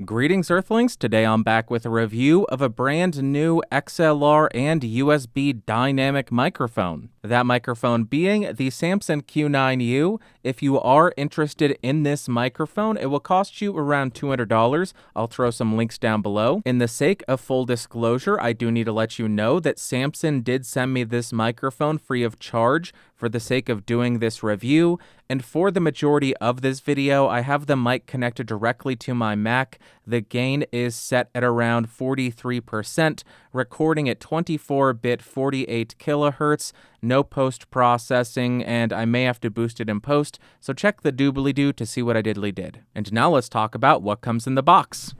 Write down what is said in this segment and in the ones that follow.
Greetings Earthlings, today I'm back with a review of a brand new XLR and USB dynamic microphone. That microphone being the Samson Q9u. If you are interested in this microphone, it will cost you around $200. I'll throw some links down below. In the sake of full disclosure, I do need to let you know that Samson did send me this microphone free of charge for the sake of doing this review, and for the majority of this video, I have the mic connected directly to my Mac. The gain is set at around 43%, recording at 24-bit 48 kilohertz, no post-processing, and I may have to boost it in post, so check the doobly-doo to see what I diddly did. And now let's talk about what comes in the box.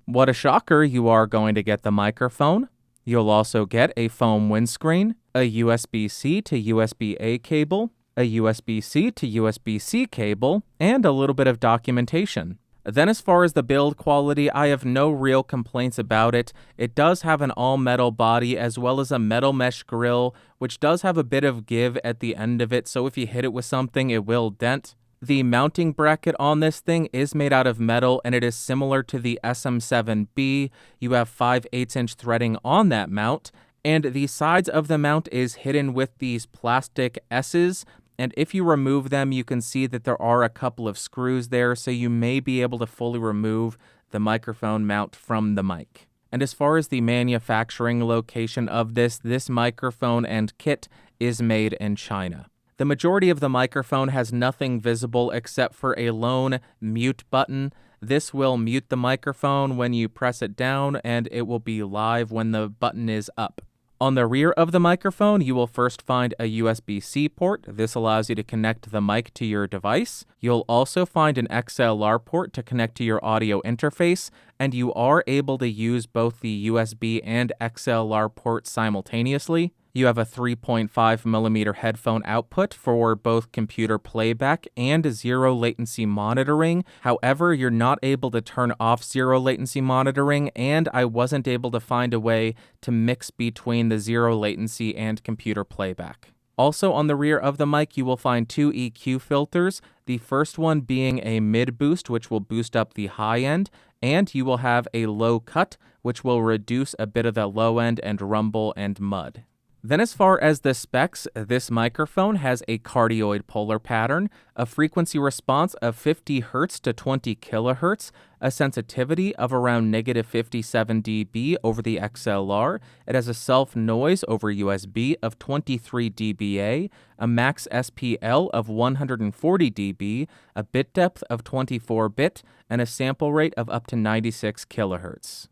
What a shocker, you are going to get the microphone. You'll also get a foam windscreen, a USB-C to USB-A cable, a USB-C to USB-C cable, and a little bit of documentation. Then as far as the build quality, I have no real complaints about it. It does have an all-metal body as well as a metal mesh grill, which does have a bit of give at the end of it, so if you hit it with something, it will dent. The mounting bracket on this thing is made out of metal, and it is similar to the SM7b. You have 5/8" threading on that mount, and the sides of the mount is hidden with these plastic S's, and if you remove them, you can see that there are a couple of screws there, so you may be able to fully remove the microphone mount from the mic. And as far as the manufacturing location of this microphone and kit is made in China. The majority of the microphone has nothing visible except for a lone mute button. This will mute the microphone when you press it down, and it will be live when the button is up. On the rear of the microphone, you will first find a USB-C port. This allows you to connect the mic to your device. You'll also find an XLR port to connect to your audio interface, and you are able to use both the USB and XLR ports simultaneously. You have a 3.5mm headphone output for both computer playback and zero latency monitoring. However, you're not able to turn off zero latency monitoring, and I wasn't able to find a way to mix between the zero latency and computer playback. Also on the rear of the mic, you will find two EQ filters, the first one being a mid-boost, which will boost up the high end, and you will have a low cut, which will reduce a bit of the low end and rumble and mud. Then as far as the specs, this microphone has a cardioid polar pattern, a frequency response of 50 Hz to 20 kHz, a sensitivity of around -57 dB over the XLR. It has a self-noise over USB of 23 dBA, a max SPL of 140 dB, a bit depth of 24-bit, and a sample rate of up to 96 kHz.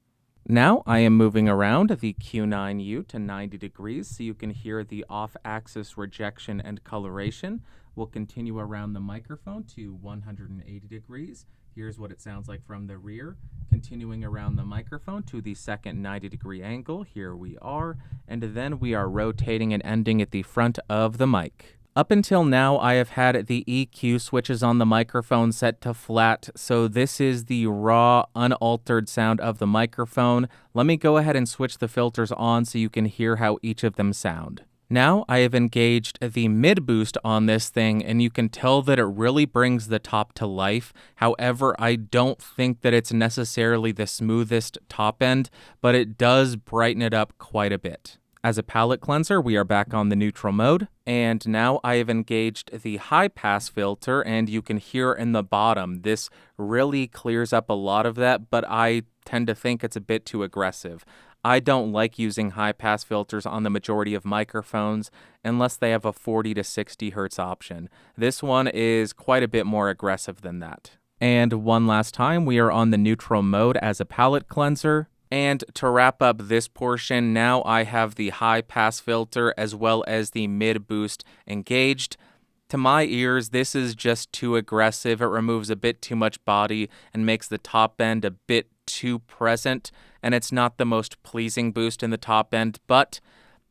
Now I am moving around the Q9u to 90 degrees so you can hear the off-axis rejection and coloration. We'll continue around the microphone to 180 degrees. Here's what it sounds like from the rear. Continuing around the microphone to the second 90-degree angle. Here we are. And then we are rotating and ending at the front of the mic. Up until now, I have had the EQ switches on the microphone set to flat, so this is the raw, unaltered sound of the microphone. Let me go ahead and switch the filters on so you can hear how each of them sound. Now I have engaged the mid-boost on this thing, and you can tell that it really brings the top to life. However, I don't think that it's necessarily the smoothest top end, but it does brighten it up quite a bit. As a palette cleanser, we are back on the neutral mode, and now I have engaged the high pass filter, and you can hear in the bottom, this really clears up a lot of that, but I tend to think it's a bit too aggressive. I don't like using high pass filters on the majority of microphones unless they have a 40 to 60 Hz option. This one is quite a bit more aggressive than that. And one last time, we are on the neutral mode as a palette cleanser. And to wrap up this portion, now I have the high pass filter as well as the mid boost engaged. To my ears, this is just too aggressive. It removes a bit too much body and makes the top end a bit too present, and it's not the most pleasing boost in the top end, but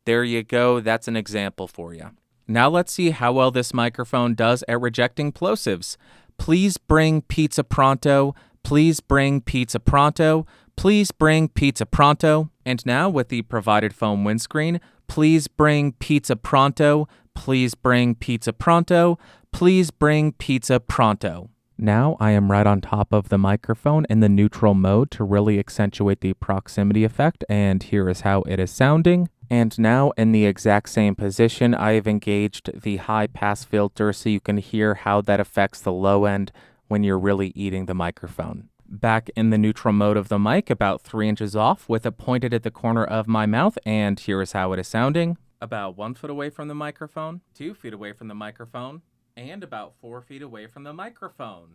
there you go, that's an example for you. Now let's see how well this microphone does at rejecting plosives. Please bring pizza pronto. Please bring pizza pronto. Please bring pizza pronto. And now with the provided foam windscreen, please bring pizza pronto. Please bring pizza pronto. Please bring pizza pronto. Now I am right on top of the microphone in the neutral mode to really accentuate the proximity effect, and here is how it is sounding. And now in the exact same position, I have engaged the high pass filter so you can hear how that affects the low end when you're really eating the microphone. Back in the neutral mode of the mic, about 3 inches off with it pointed at the corner of my mouth, and here is how it is sounding. About 1 foot away from the microphone, 2 feet away from the microphone, and about 4 feet away from the microphone.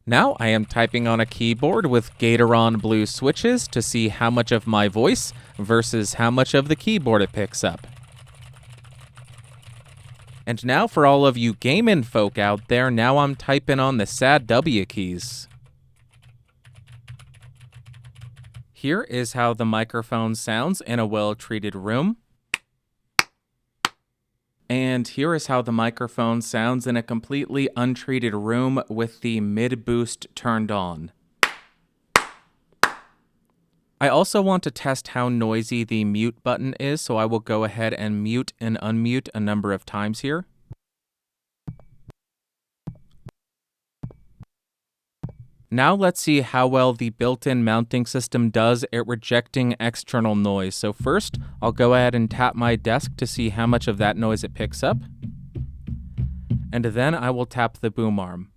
Now I am typing on a keyboard with Gatoron blue switches to see how much of my voice versus how much of the keyboard it picks up. And now for all of you gaming folk out there, now I'm typing on the sad W keys. Here is how the microphone sounds in a well-treated room. And here is how the microphone sounds in a completely untreated room with the mid-boost turned on. I also want to test how noisy the mute button is, so I will go ahead and mute and unmute a number of times here. Now let's see how well the built-in mounting system does at rejecting external noise. So first, I'll go ahead and tap my desk to see how much of that noise it picks up. And then I will tap the boom arm.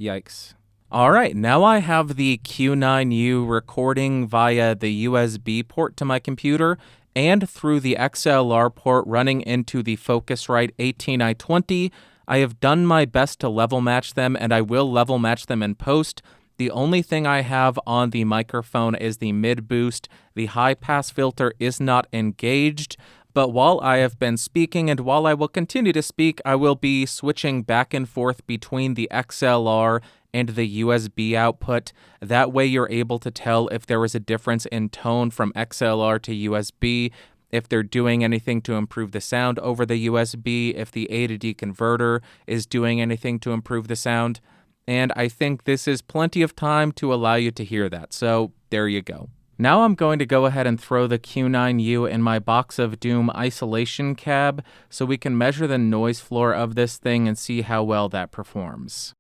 Yikes. All right, now I have the Q9u recording via the USB port to my computer and through the XLR port running into the Focusrite 18i20. I have done my best to level match them, and I will level match them in post. The only thing I have on the microphone is the mid-boost. The high-pass filter is not engaged, but while I have been speaking and while I will continue to speak, I will be switching back and forth between the XLR and the USB output. That way you're able to tell if there is a difference in tone from XLR to USB, if they're doing anything to improve the sound over the USB, if the A to D converter is doing anything to improve the sound. And I think this is plenty of time to allow you to hear that. So there you go. Now I'm going to go ahead and throw the Q9u in my Box of Doom isolation cab so we can measure the noise floor of this thing and see how well that performs.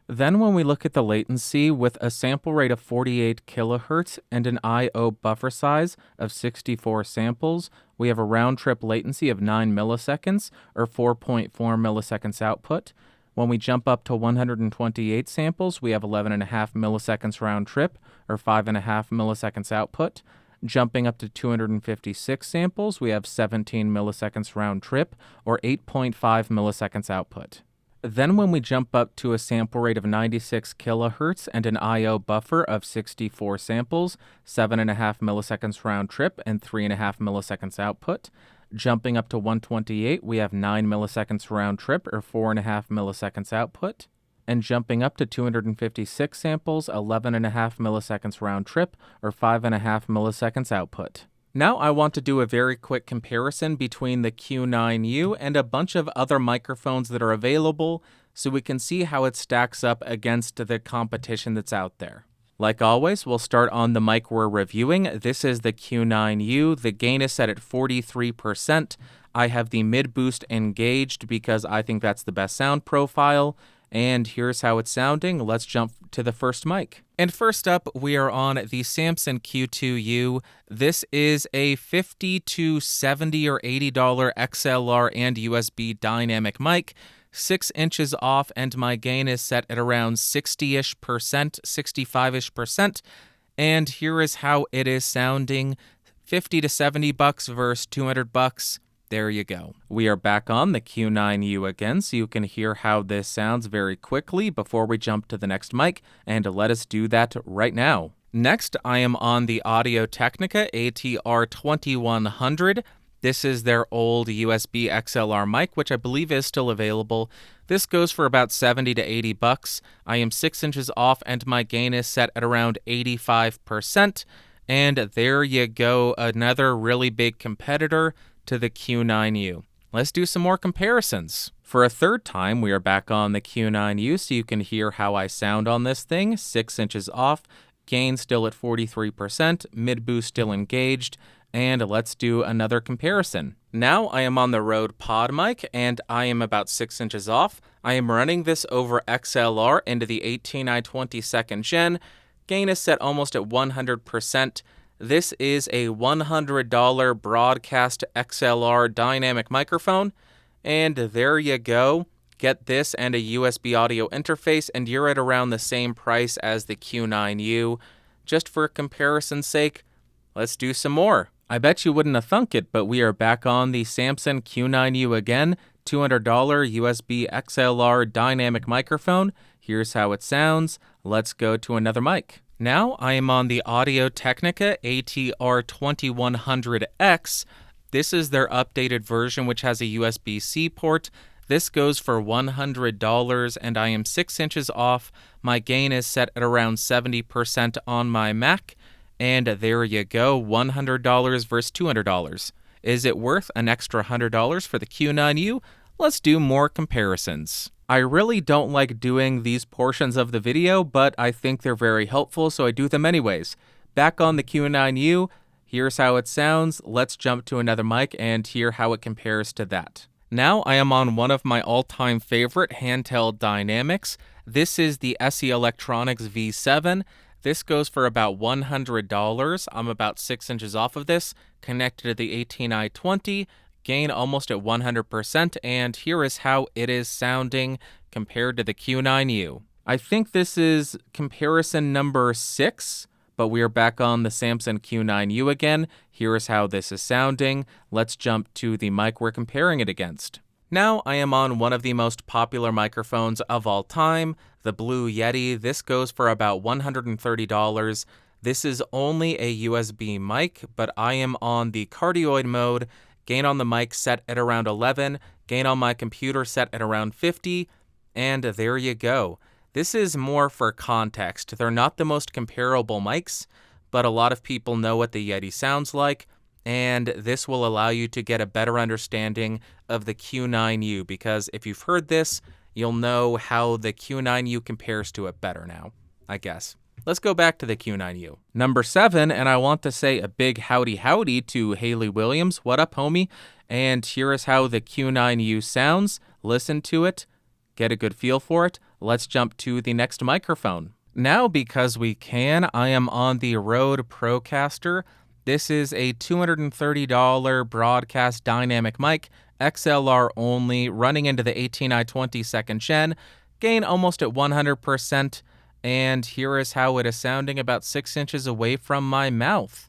Then when we look at the latency with a sample rate of 48 kilohertz and an I/O buffer size of 64 samples, we have a round-trip latency of 9 milliseconds, or 4.4 milliseconds output. When we jump up to 128 samples, we have 11.5 milliseconds round-trip, or 5.5 milliseconds output. Jumping up to 256 samples, we have 17 milliseconds round-trip, or 8.5 milliseconds output. Then when we jump up to a sample rate of 96 kilohertz and an I/O buffer of 64 samples, 7.5 milliseconds round trip and 3.5 milliseconds output. Jumping up to 128, we have 9 milliseconds round trip or 4.5 milliseconds output. And jumping up to 256 samples, 11.5 milliseconds round trip or 5.5 milliseconds output. Now I want to do a very quick comparison between the Q9u and a bunch of other microphones that are available so we can see how it stacks up against the competition that's out there. Like always, we'll start on the mic we're reviewing. This is the Q9u. The gain is set at 43%. I have the mid-boost engaged because I think that's the best sound profile. And here's how it's sounding. Let's jump to the first mic. And first up, we are on the Samson Q2u. This is a $50 to $70 or $80 XLR and USB dynamic mic, 6 inches off, and my gain is set at around 60-ish%, 65-ish%. And here is how it is sounding. 50 to 70 bucks versus 200 bucks. There you go. We are back on the Q9u again, so you can hear how this sounds very quickly before we jump to the next mic, and let us do that right now. Next, I am on the Audio Technica ATR2100. This is their old USB XLR mic, which I believe is still available. This goes for about 70 to 80 bucks. I am 6 inches off, and my gain is set at around 85%. And there you go, another really big competitor to the Q9u. Let's do some more comparisons. For a third time, we are back on the Q9u, so you can hear how I sound on this thing. 6 inches off, gain still at 43%, mid-boost still engaged, and let's do another comparison. Now I am on the Rode Podmic, and I am about 6 inches off. I am running this over XLR into the 18i20 2nd gen. Gain is set almost at 100%. This is a $100 broadcast XLR dynamic microphone. And there you go. Get this and a USB audio interface, and you're at around the same price as the Q9u. Just for comparison's sake, let's do some more. I bet you wouldn't have thunk it, but we are back on the Samson Q9u again. $200 USB XLR dynamic microphone. Here's how it sounds. Let's go to another mic. Now I am on the Audio Technica ATR2100X. This is their updated version, which has a USB-C port. This goes for $100, and I am 6 inches off. My gain is set at around 70% on my Mac. And there you go, $100 versus $200. Is it worth an extra $100 for the Q9u? Let's do more comparisons. I really don't like doing these portions of the video, but I think they're very helpful, so I do them anyways. Back on the Q9u, here's how it sounds. Let's jump to another mic and hear how it compares to that. Now I am on one of my all-time favorite handheld dynamics. This is the SE Electronics V7. This goes for about $100. I'm about 6 inches off of this, connected to the 18i20, gain almost at 100%, and here is how it is sounding compared to the Q9u. I think this is comparison number 6, but we are back on the Samson Q9u again. Here is how this is sounding. Let's jump to the mic we're comparing it against. Now I am on one of the most popular microphones of all time, the Blue Yeti. This goes for about $130. This is only a USB mic, but I am on the cardioid mode. Gain on the mic set at around 11, gain on my computer set at around 50, and there you go. This is more for context. They're not the most comparable mics, but a lot of people know what the Yeti sounds like, and this will allow you to get a better understanding of the Q9u, because if you've heard this, you'll know how the Q9u compares to it better now, I guess. Let's go back to the Q9u. Number 7, and I want to say a big howdy to Haley Williams. What up, homie? And here is how the Q9u sounds. Listen to it. Get a good feel for it. Let's jump to the next microphone. Now, because we can, I am on the Rode Procaster. This is a $230 broadcast dynamic mic, XLR only, running into the 18i20 2nd gen. Gain almost at 100%. And here is how it is sounding about 6 inches away from my mouth.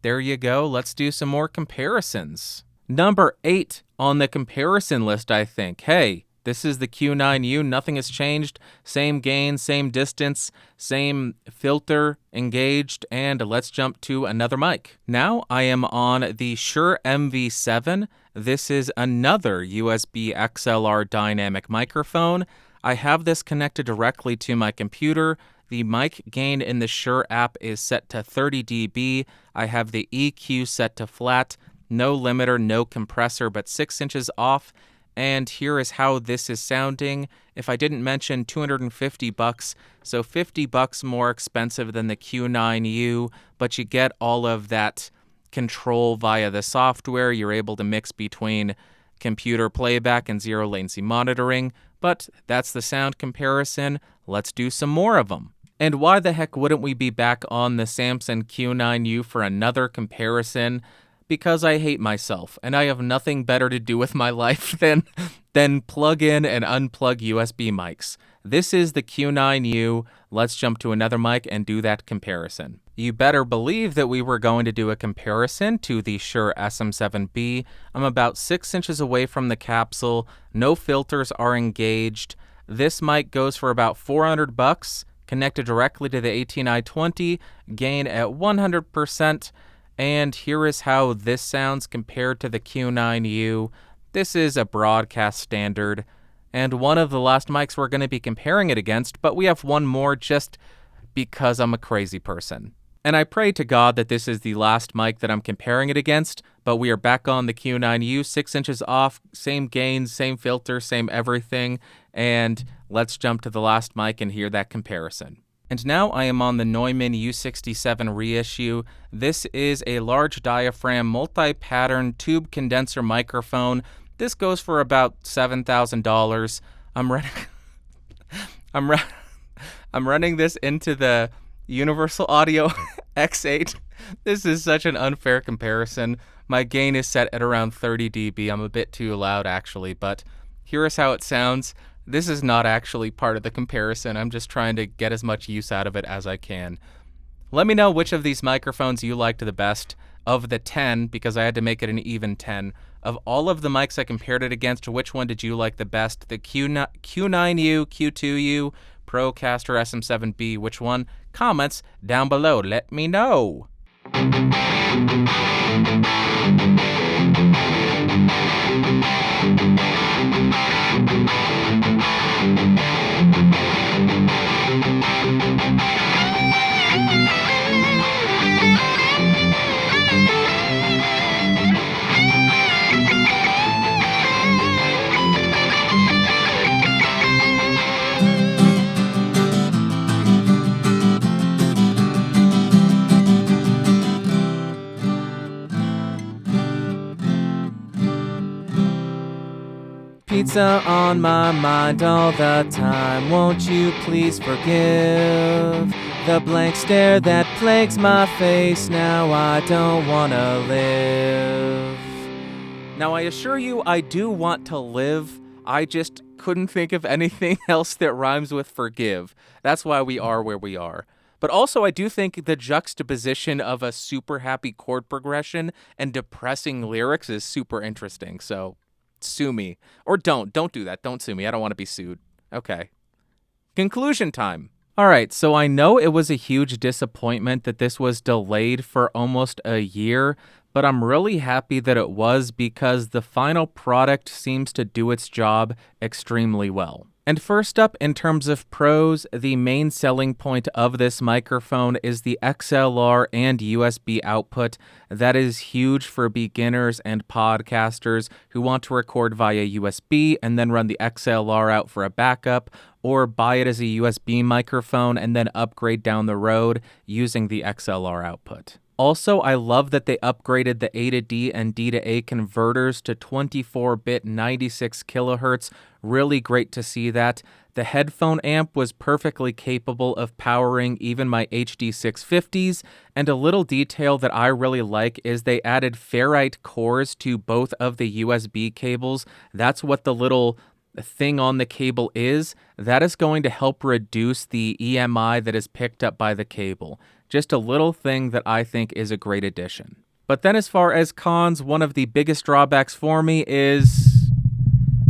There you go. Let's do some more comparisons. Number 8 on the comparison list, I think. Hey, this is the Q9u. Nothing has changed. Same gain, same distance, same filter engaged. And let's jump to another mic. Now I am on the Shure MV7. This is another USB XLR dynamic microphone. I have this connected directly to my computer. The mic gain in the Shure app is set to 30 dB. I have the EQ set to flat, no limiter, no compressor, but 6 inches off. And here is how this is sounding. If I didn't mention, $250, so $50 more expensive than the Q9u, but you get all of that control via the software. You're able to mix between computer playback and zero latency monitoring. But that's the sound comparison. Let's do some more of them. And why the heck wouldn't we be back on the Samson Q9u for another comparison? because I hate myself, and I have nothing better to do with my life than plug in and unplug USB mics. This is the Q9u. Let's jump to another mic and do that comparison. You better believe that we were going to do a comparison to the Shure SM7b. I'm about 6 inches away from the capsule. No filters are engaged. This mic goes for about $400, connected directly to the ATR2100, gain at 100%. And here is how this sounds compared to the Q9u. This is a broadcast standard, and one of the last mics we're going to be comparing it against, but we have one more just because I'm a crazy person. And I pray to God that this is the last mic that I'm comparing it against, but we are back on the Q9u, 6 inches off, same gain, same filter, same everything, and let's jump to the last mic and hear that comparison. And now I am on the Neumann U67 Reissue. This is a large diaphragm, multi-pattern tube condenser microphone. This goes for about $7,000. I'm running this into the Universal Audio X8. This is such an unfair comparison. My gain is set at around 30 dB. I'm a bit too loud actually, but here is how it sounds. This is not actually part of the comparison. I'm just trying to get as much use out of it as I can. Let me know which of these microphones you liked the best. Of the 10, because I had to make it an even 10, of all of the mics I compared it against, which one did you like the best? The Q9u, Q2u, Procaster, SM7b, which one? Comments down below. Let me know. Pizza on my mind all the time. Won't you please forgive the blank stare that plagues my face? Now I don't wanna live. Now I assure you I do want to live. I just couldn't think of anything else that rhymes with forgive. That's why we are where we are. But also I do think the juxtaposition of a super happy chord progression and depressing lyrics is super interesting, so sue me. Or don't do that. Don't sue me. I don't want to be sued. Okay. Conclusion time. All right, so I know it was a huge disappointment that this was delayed for almost a year, but I'm really happy that it was because the final product seems to do its job extremely well. And first up, in terms of pros, the main selling point of this microphone is the XLR and USB output. That is huge for beginners and podcasters who want to record via USB and then run the XLR out for a backup, or buy it as a USB microphone and then upgrade down the road using the XLR output. Also, I love that they upgraded the A to D and D to A converters to 24-bit 96 kilohertz. Really great to see that. The headphone amp was perfectly capable of powering even my HD 650s, and a little detail that I really like is they added ferrite cores to both of the USB cables. That's what the little thing on the cable is. That is going to help reduce the EMI that is picked up by the cable. Just a little thing that I think is a great addition. But then as far as cons, one of the biggest drawbacks for me is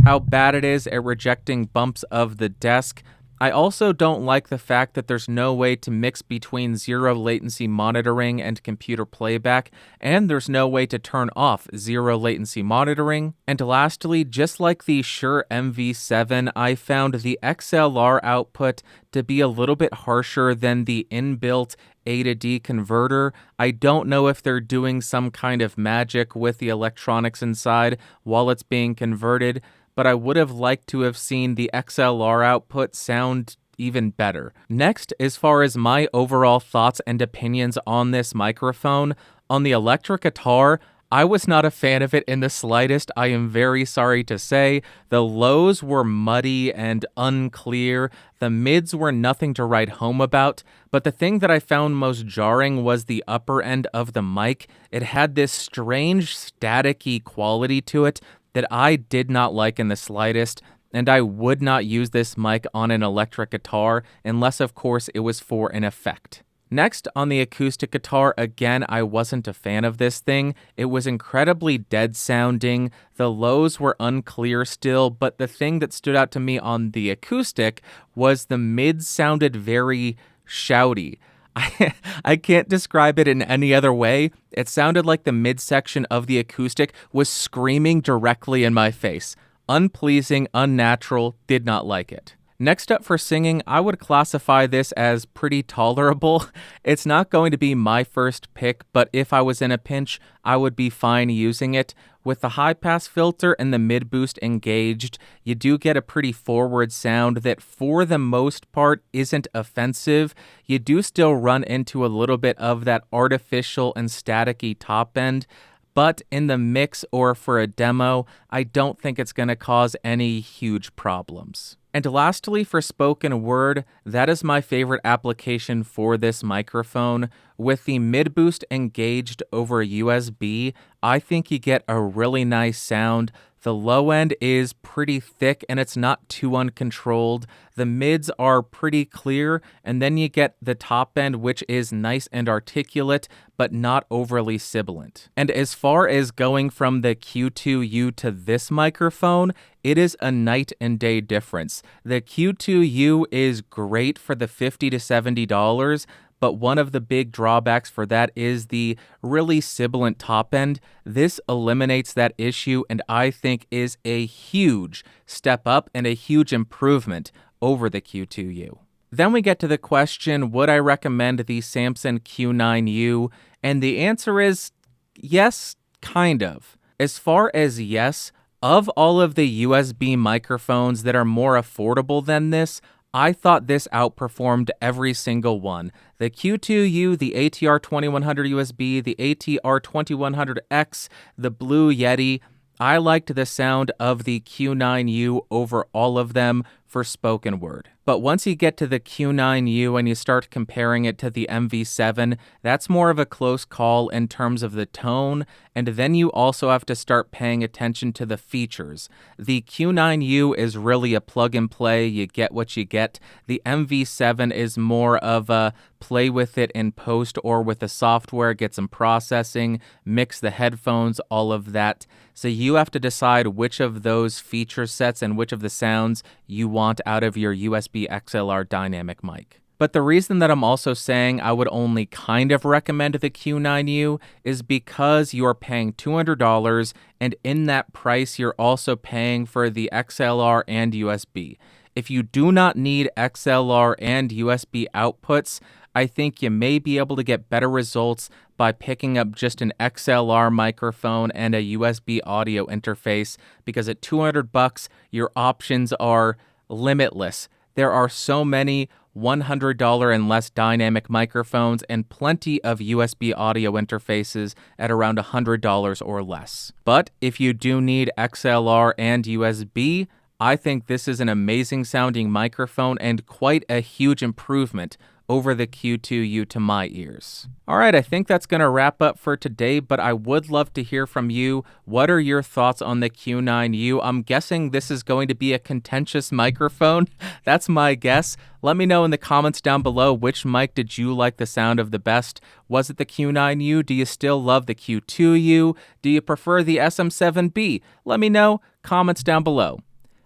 how bad it is at rejecting bumps of the desk. I also don't like the fact that there's no way to mix between zero latency monitoring and computer playback, and there's no way to turn off zero latency monitoring. And lastly, just like the Shure MV7, I found the XLR output to be a little bit harsher than the inbuilt A to D converter. I don't know if they're doing some kind of magic with the electronics inside while it's being converted, but I would have liked to have seen the XLR output sound even better. Next, as far as my overall thoughts and opinions on this microphone, on the electric guitar, I was not a fan of it in the slightest, I am very sorry to say. The lows were muddy and unclear. The mids were nothing to write home about, but the thing that I found most jarring was the upper end of the mic. It had this strange staticky quality to it that I did not like in the slightest, and I would not use this mic on an electric guitar unless, of course, it was for an effect. Next, on the acoustic guitar, again, I wasn't a fan of this thing. It was incredibly dead sounding. The lows were unclear still, but the thing that stood out to me on the acoustic was the mids sounded very shouty. I can't describe it in any other way. It sounded like the midsection of the acoustic was screaming directly in my face. Unpleasing, unnatural, did not like it. Next up for singing, I would classify this as pretty tolerable. It's not going to be my first pick, but if I was in a pinch, I would be fine using it. With the high-pass filter and the mid-boost engaged, you do get a pretty forward sound that, for the most part, isn't offensive. You do still run into a little bit of that artificial and staticky top end, but in the mix or for a demo, I don't think it's going to cause any huge problems. And lastly, for spoken word, that is my favorite application for this microphone. With the mid-boost engaged over USB, I think you get a really nice sound. The low end is pretty thick and it's not too uncontrolled. The mids are pretty clear, and then you get the top end, which is nice and articulate, but not overly sibilant. And as far as going from the Q2u to this microphone, it is a night and day difference. The Q2u is great for the $50 to $70, but one of the big drawbacks for that is the really sibilant top end. This eliminates that issue and I think is a huge step up and a huge improvement over the Q2u. Then we get to the question, would I recommend the Samson Q9u? And the answer is yes, kind of. As far as yes, of all of the USB microphones that are more affordable than this, I thought this outperformed every single one. The Q2u, the ATR2100 USB, the ATR2100X, the Blue Yeti. I liked the sound of the Q9u over all of them for spoken word. But once you get to the Q9u and you start comparing it to the MV7, that's more of a close call in terms of the tone, and then you also have to start paying attention to the features. The Q9u is really a plug and play, you get what you get. The MV7 is more of a play with it in post or with the software, get some processing, mix the headphones, all of that. So you have to decide which of those feature sets and which of the sounds you want out of your USB XLR Dynamic mic. But the reason that I'm also saying I would only kind of recommend the Q9u is because you're paying $200, and in that price you're also paying for the XLR and USB. If you do not need XLR and USB outputs, I think you may be able to get better results by picking up just an XLR microphone and a USB audio interface, because at $200, your options are limitless. There are so many $100 and less dynamic microphones and plenty of USB audio interfaces at around $100 or less. But if you do need XLR and USB, I think this is an amazing sounding microphone and quite a huge improvement over the Q2u to my ears. All right, I think that's going to wrap up for today, but I would love to hear from you. What are your thoughts on the Q9u? I'm guessing this is going to be a contentious microphone. That's my guess. Let me know in the comments down below, which mic did you like the sound of the best? Was it the Q9u? Do you still love the Q2u? Do you prefer the SM7b? Let me know. Comments down below.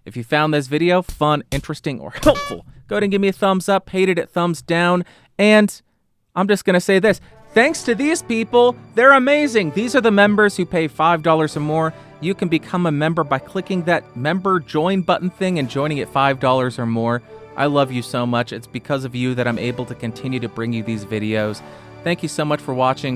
If you found this video fun, interesting, or helpful, go ahead and give me a thumbs up, hated it, thumbs down, and I'm just going to say this. Thanks to these people, they're amazing. These are the members who pay $5 or more. You can become a member by clicking that member join button thing and joining at $5 or more. I love you so much. It's because of you that I'm able to continue to bring you these videos. Thank you so much for watching.